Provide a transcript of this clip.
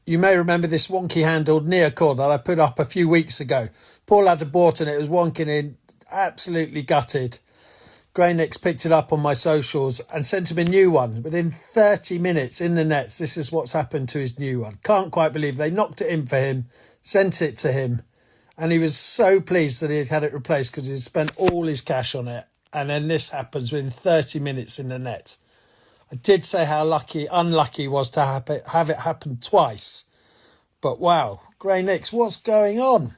You may remember this wonky-handled Neocore that I put up a few weeks ago. Paul had a bought and it was wonking in, absolutely gutted. Graynix picked it up on my socials and sent him a new one. Within 30 minutes in the nets, this is what's happened to his new one. Can't quite believe they knocked it in for him, sent it to him, and he was so pleased that he had it replaced because he'd spent all his cash on it. And then this happens within 30 minutes in the net. I did say how unlucky it was to have it happen twice. But wow, Graynix, what's going on?